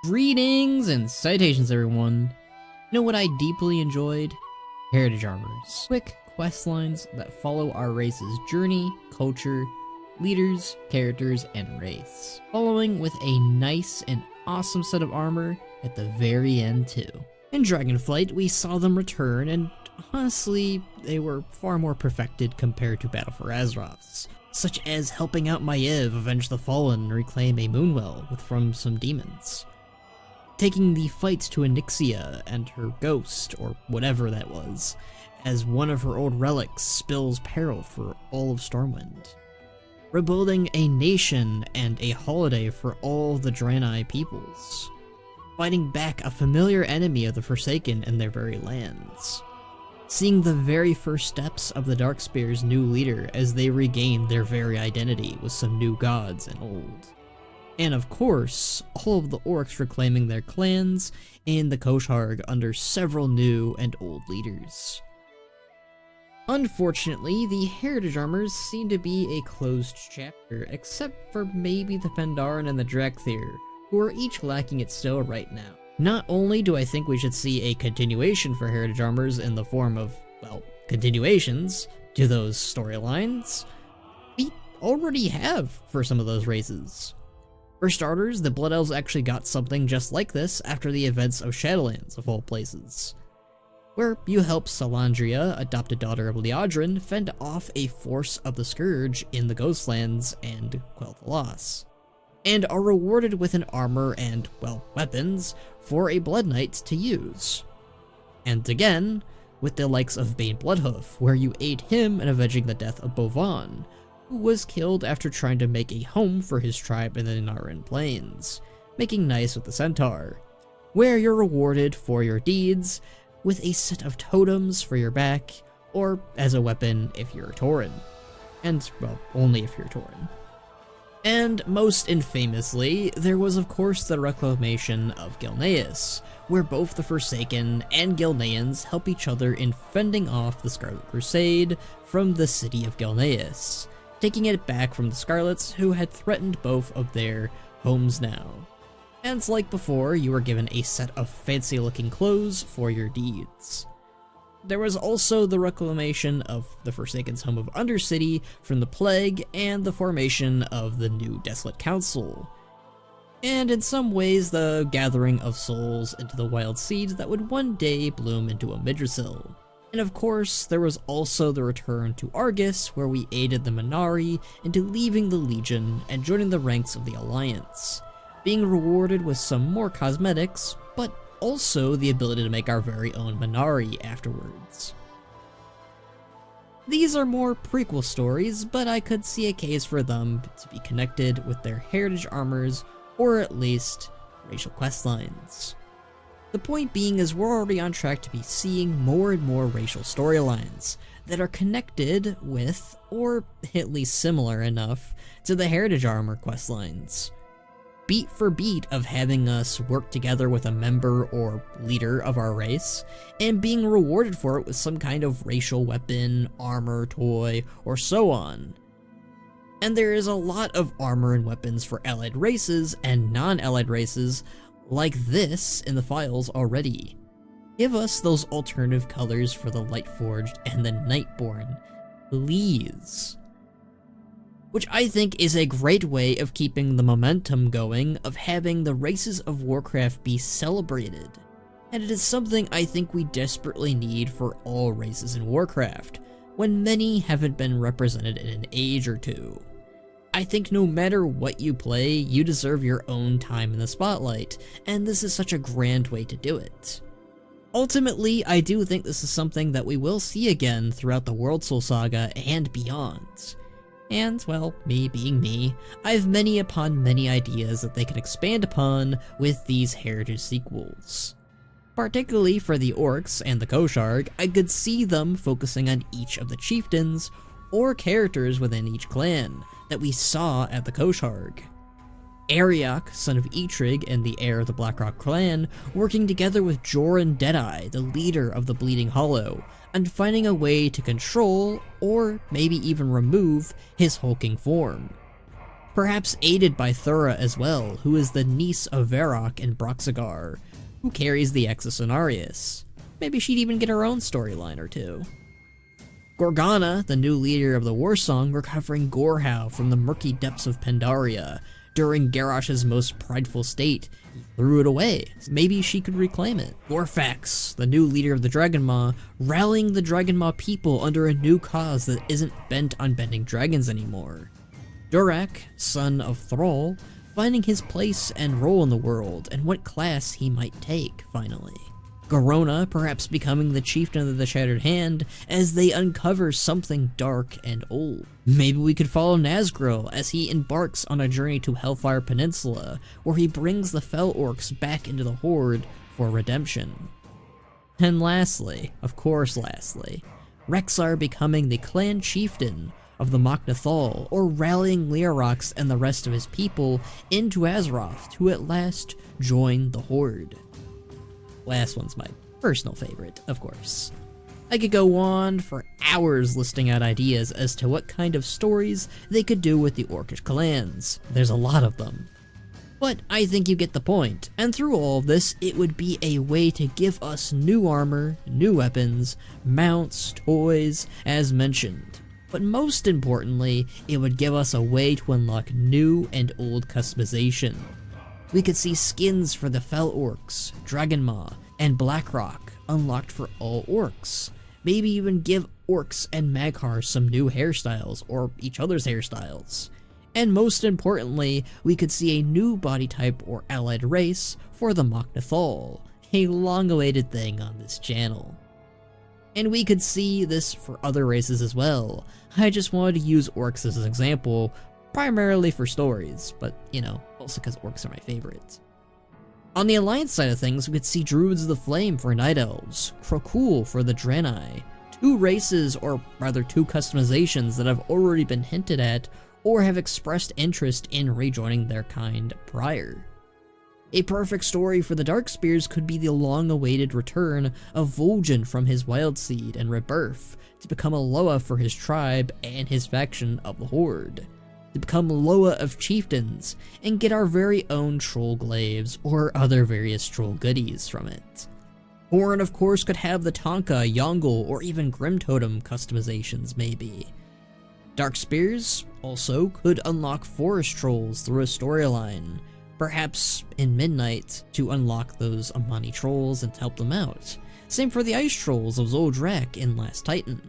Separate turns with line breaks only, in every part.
Greetings and citations, everyone. You know what I deeply enjoyed? Heritage armors. Quick quest lines that follow our race's journey, culture, leaders, characters, and race. Following with a nice and awesome set of armor at the very end too. In Dragonflight, we saw them return, and honestly, they were far more perfected compared to Battle for Azeroth's, such as helping out Maiev avenge the Fallen and reclaim a Moonwell from some demons. Taking the fight to Onyxia and her ghost, or whatever that was, as one of her old relics spills peril for all of Stormwind. Rebuilding a nation and a holiday for all the Draenei peoples. Fighting back a familiar enemy of the Forsaken in their very lands. Seeing the very first steps of the Darkspear's new leader as they regain their very identity with some new gods and old. And of course, all of the orcs reclaiming their clans in the Kosh'Harg under several new and old leaders. Unfortunately, the Heritage Armors seem to be a closed chapter, except for maybe the Pandaren and the Drakthir, who are each lacking it still right now. Not only do I think we should see a continuation for Heritage Armors in the form of, well, continuations to those storylines, we already have for some of those races. For starters, the Blood Elves actually got something just like this after the events of Shadowlands, of all places, where you help Salandria, adopted daughter of Liadrin, fend off a force of the Scourge in the Ghostlands and quell the loss, and are rewarded with an armor and, well, weapons for a Blood Knight to use. And again, with the likes of Bane Bloodhoof, where you aid him in avenging the death of Bovan, who was killed after trying to make a home for his tribe in the Naran Plains, making nice with the Centaur, where you're rewarded for your deeds with a set of totems for your back, or as a weapon if you're a Tauren. And, well, only if you're a Tauren. And most infamously, there was of course the reclamation of Gilneas, where both the Forsaken and Gilneans help each other in fending off the Scarlet Crusade from the city of Gilneas, taking it back from the Scarlets who had threatened both of their homes now. And like before, you were given a set of fancy looking clothes for your deeds. There was also the reclamation of the Forsaken's home of Undercity from the Plague and the formation of the new Desolate Council. And in some ways, the gathering of souls into the wild seeds that would one day bloom into a Midrasil. And of course, there was also the return to Argus, where we aided the Minari into leaving the Legion and joining the ranks of the Alliance, being rewarded with some more cosmetics, but also the ability to make our very own Minari afterwards. These are more prequel stories, but I could see a case for them to be connected with their heritage armors, or at least racial questlines. The point being is we're already on track to be seeing more and more racial storylines that are connected with, or at least similar enough, to the Heritage Armor questlines. Beat for beat of having us work together with a member or leader of our race, and being rewarded for it with some kind of racial weapon, armor, toy, or so on. And there is a lot of armor and weapons for allied races and non-allied races like this in the files already. Give us those alternative colors for the Lightforged and the Nightborn, please. Which I think is a great way of keeping the momentum going of having the races of Warcraft be celebrated. And it is something I think we desperately need for all races in Warcraft, when many haven't been represented in an age or two. I think no matter what you play, you deserve your own time in the spotlight, and this is such a grand way to do it. Ultimately, I do think this is something that we will see again throughout the World Soul Saga and beyond. And, well, me being me, I have many upon many ideas that they could expand upon with these heritage sequels. Particularly for the Orcs and the Kosh'Harg, I could see them focusing on each of the chieftains or characters within each clan that we saw at the Kosh'Harg. Ariok, son of Eitrig and the heir of the Blackrock clan, working together with Joran Deadeye, the leader of the Bleeding Hollow, and finding a way to control, or maybe even remove, his hulking form. perhaps aided by Thura as well, who is the niece of Varrock and Broxagar, who carries the Exus Cenarius. Maybe she'd even get her own storyline or two. Gorgana, the new leader of the Warsong, recovering Gorhau from the murky depths of Pandaria during Garrosh's most prideful state. He threw it away. Maybe she could reclaim it. Gorfax, the new leader of the Dragonmaw, rallying the Dragonmaw people under a new cause that isn't bent on bending dragons anymore. Durak, son of Thrall, finding his place and role in the world and what class he might take, finally. Garona perhaps becoming the chieftain of the Shattered Hand as they uncover something dark and old. Maybe we could follow Nazgul as he embarks on a journey to Hellfire Peninsula, where he brings the Fel Orcs back into the Horde for redemption. And lastly, of course lastly, Rexxar becoming the clan chieftain of the Mok'Nathal, or rallying Leorox and the rest of his people into Azeroth to at last join the Horde. Last one's my personal favorite, of course. I could go on for hours listing out ideas as to what kind of stories they could do with the Orcish clans. There's a lot of them. But I think you get the point, and through all of this, it would be a way to give us new armor, new weapons, mounts, toys, as mentioned. But most importantly, it would give us a way to unlock new and old customization. We could see skins for the Fel Orcs, Dragonmaw, and Blackrock unlocked for all orcs. Maybe even give orcs and Maghar some new hairstyles, or each other's hairstyles. And most importantly, we could see a new body type or allied race for the Mok'Nathal, a long-awaited thing on this channel. And we could see this for other races as well. I just wanted to use orcs as an example, primarily for stories, but you know, also because orcs are my favorites. On the Alliance side of things, we could see Druids of the Flame for Night Elves, Krokul for the Draenei, two races, or rather two customizations that have already been hinted at or have expressed interest in rejoining their kind prior. A perfect story for the Darkspears could be the long-awaited return of Vol'jin from his Wild Seed and rebirth to become a Loa for his tribe and his faction of the Horde, to become Loa of Chieftains and get our very own Troll Glaives or other various troll goodies from it. Horn of course could have the Tonka, Yongle, or even Grim Totem customizations maybe. Darkspears also could unlock Forest Trolls through a storyline, perhaps in Midnight to unlock those Amani Trolls and help them out. Same for the Ice Trolls of Zoldrak in Last Titan.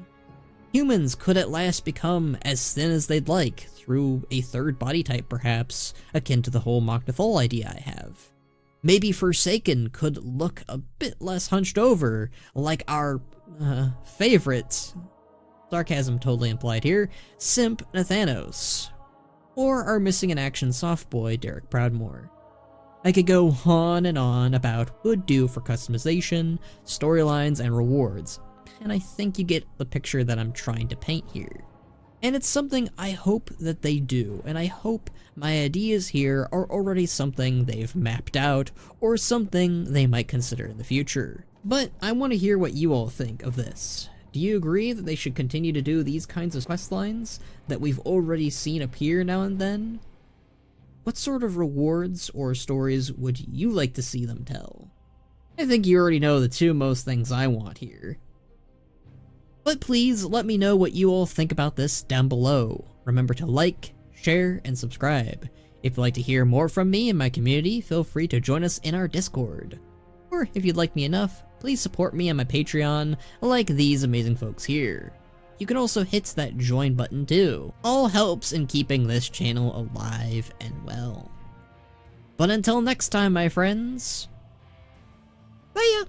Humans could at last become as thin as they'd like, through a third body type perhaps, akin to the whole Mok'Nathal idea I have. Maybe Forsaken could look a bit less hunched over, like our, favorite, sarcasm totally implied here, simp Nathanos. Or our missing in action soft boy Derek Proudmoore. I could go on and on about what would do for customization, storylines, and rewards, and I think you get the picture that I'm trying to paint here. And it's something I hope that they do, and I hope my ideas here are already something they've mapped out, or something they might consider in the future. But I want to hear what you all think of this. Do you agree that they should continue to do these kinds of questlines that we've already seen appear now and then? What sort of rewards or stories would you like to see them tell? I think you already know the two most things I want here. But please let me know what you all think about this down below. Remember to like, share, and subscribe. If you'd like to hear more from me and my community, feel free to join us in our Discord. Or if you'd like me enough, please support me on my Patreon like these amazing folks here. You can also hit that join button too. All helps in keeping this channel alive and well. But until next time, my friends, see ya!